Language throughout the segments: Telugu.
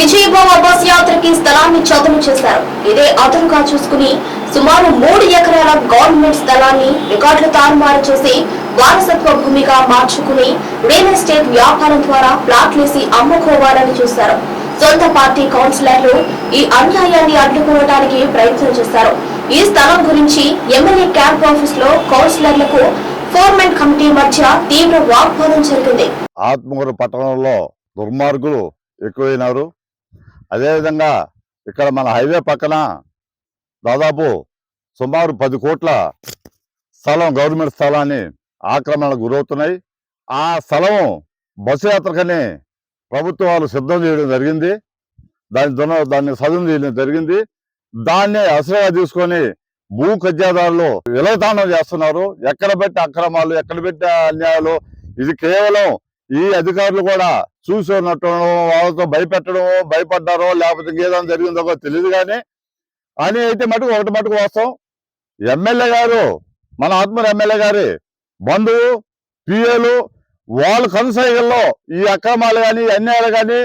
విజయభవ బస్ యాత్రకి స్థలాన్ని చదును చేశారు. ఇదే అదనుగా చూసుకుని సుమారు 3 ఎకరాల గవర్నమెంట్ స్థలాన్ని రికార్డులు తారుమారు చేసి వారసత్వ భూమిగా మార్చుకుని రియల్ ఎస్టేట్ వ్యాపారం ద్వారా ప్లాట్లేసి అమ్ముకోవాలని చూశారు. సొంత పార్టీ కౌన్సిలర్లు ఈ అన్యాయాన్ని అడ్డుకోవడానికి ప్రయత్నం చేశారు. ఈ స్థలం గురించి ఎమ్మెల్యే క్యాంప్ ఆఫీస్ లో కౌన్సిలర్లకు ఫోర్మెన్ కమిటీ మధ్య తీవ్ర వాగ్వాదం జరిగింది. ఆత్మకూరు పట్టణంలో దుర్మార్గులు ఎక్కువైనారు. అదేవిధంగా ఇక్కడ మన హైవే పక్కన దాదాపు సుమారు 10 కోట్ల స్థలం, గవర్నమెంట్ స్థలాన్ని ఆక్రమణకు గురవుతున్నాయి. ఆ స్థలం బస్సు యాత్రకని ప్రభుత్వాలు సిద్ధం చేయడం జరిగింది. దాన్ని సదును చేయడం జరిగింది. దాన్ని అసలుగా తీసుకొని భూ కబ్జాదారులు విలయతాండం చేస్తున్నారు. ఎక్కడ పెట్టి అక్రమాలు, ఎక్కడ పెట్టి అన్యాయాలు. ఇది కేవలం ఈ అధికారులు కూడా చూసి ఉన్నట్టు వాళ్ళతో భయపడ్డారో లేకపోతే ఇంకేదైనా జరిగిందో తెలియదు. కానీ అని అయితే మటుకు ఒకటి మటుకు వాస్తవం. ఎమ్మెల్యే గారు, మన ఆత్మూరు ఎమ్మెల్యే గారి బంధువు, పిఏలు వాళ్ళ కనుసైగల్లో ఈ అక్రమాలు కానీ అన్యాయాలు కానీ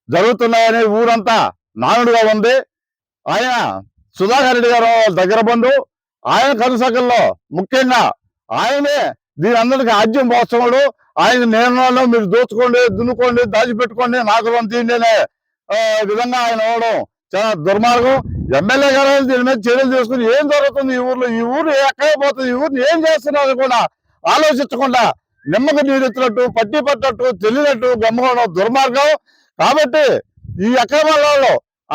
జరుగుతున్నాయని ఊరంతా నానుడుగా ఉంది. ఆయన సుధాకర్ రెడ్డి గారు దగ్గర బంధువు. ఆయన కనుసైగల్లో ముఖ్యంగా ఆయనే దీని అందరికీ ఆజ్యం పోస్తున్నాడు. ఆయన నిర్ణయాలు మీరు దోచుకోండి, దున్నుకోండి, దాచిపెట్టుకోండి, నాకు తీయండి అనే విధంగా ఆయన అవడం చాలా దుర్మార్గం. ఎమ్మెల్యే గారు దీని మీద చర్యలు తీసుకుని ఏం జరుగుతుంది ఈ ఊర్లో, ఈ ఊరు ఎక్కడ పోతుంది, ఈ ఊరిని ఏం చేస్తున్నారు కూడా ఆలోచించకుండా నిమ్మకు నీరెత్తినట్టు, పట్టి పట్టినట్టు, తెలియనట్టు గమ్మడం దుర్మార్గం. కాబట్టి ఈ అక్రమాలలో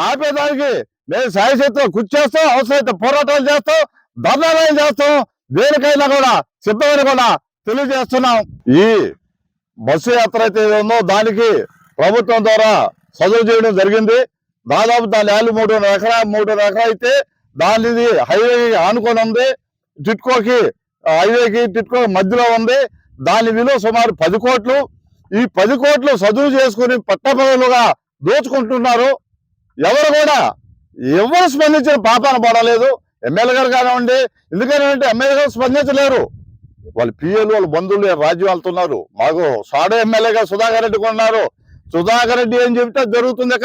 ఆపేదానికి మేము సాయశక్తిలో కృషి చేస్తాం, అవసరమైతే పోరాటాలు చేస్తాం, ధర్నాలు చేస్తాం, దేనికైనా కూడా సిద్ధమని కూడా తెలియజేస్తున్నాం. ఈ బస్సు యాత్ర అయితే ఉందో దానికి ప్రభుత్వం ద్వారా చదువు చేయడం జరిగింది. దాదాపు దాని యాలు 3.5 ఎకరా అయితే దానిది హైవేకి ఆనుకొని ఉంది. టిట్కోకి హైవేకి టిట్కో మధ్యలో ఉంది. దాని విలువ సుమారు 10 కోట్లు. ఈ 10 కోట్లు చదువు చేసుకుని పట్టపగలుగా దోచుకుంటున్నారు. ఎవరు స్పందించిన పాపాన పడలేదు. ఎమ్మెల్యే గారు కానివ్వండి, ఎందుకంటే ఎమ్మెల్యే గారు స్పందించలేరు. వాళ్ళ పిఏలు, వాళ్ళ బంధువులు రాజ్యం వెళ్తున్నారు. మాకు సాడే ఎమ్మెల్యేగా సుధాకర్ రెడ్డి కొన్నారు. సుధాకర్ రెడ్డి ఏం చెబితే జరుగుతుంది.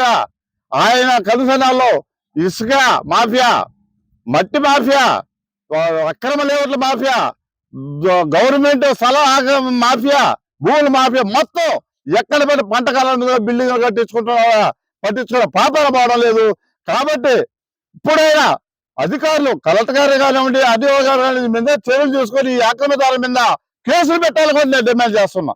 ఆయన కనుసనాల్లో ఇసుక మాఫియా, మట్టి మాఫియా, అక్రమ లేఅవుట్ల మాఫియా, గవర్నమెంట్ స్థలం మాఫియా, భూముల మాఫియా మొత్తం ఎక్కడ పెట్టి పంట కాలంలో బిల్డింగ్లు పట్టించుకున్న పాపాలు పోవడం లేదు. కాబట్టి ఇప్పుడైనా అధికారులు, కలెక్టర్ గారు కానివ్వండి, అధికారులు మీద చర్యలు తీసుకొని ఈ ఆక్రమణదారుల మీద కేసులు పెట్టాలని నేను డిమాండ్ చేస్తున్నా.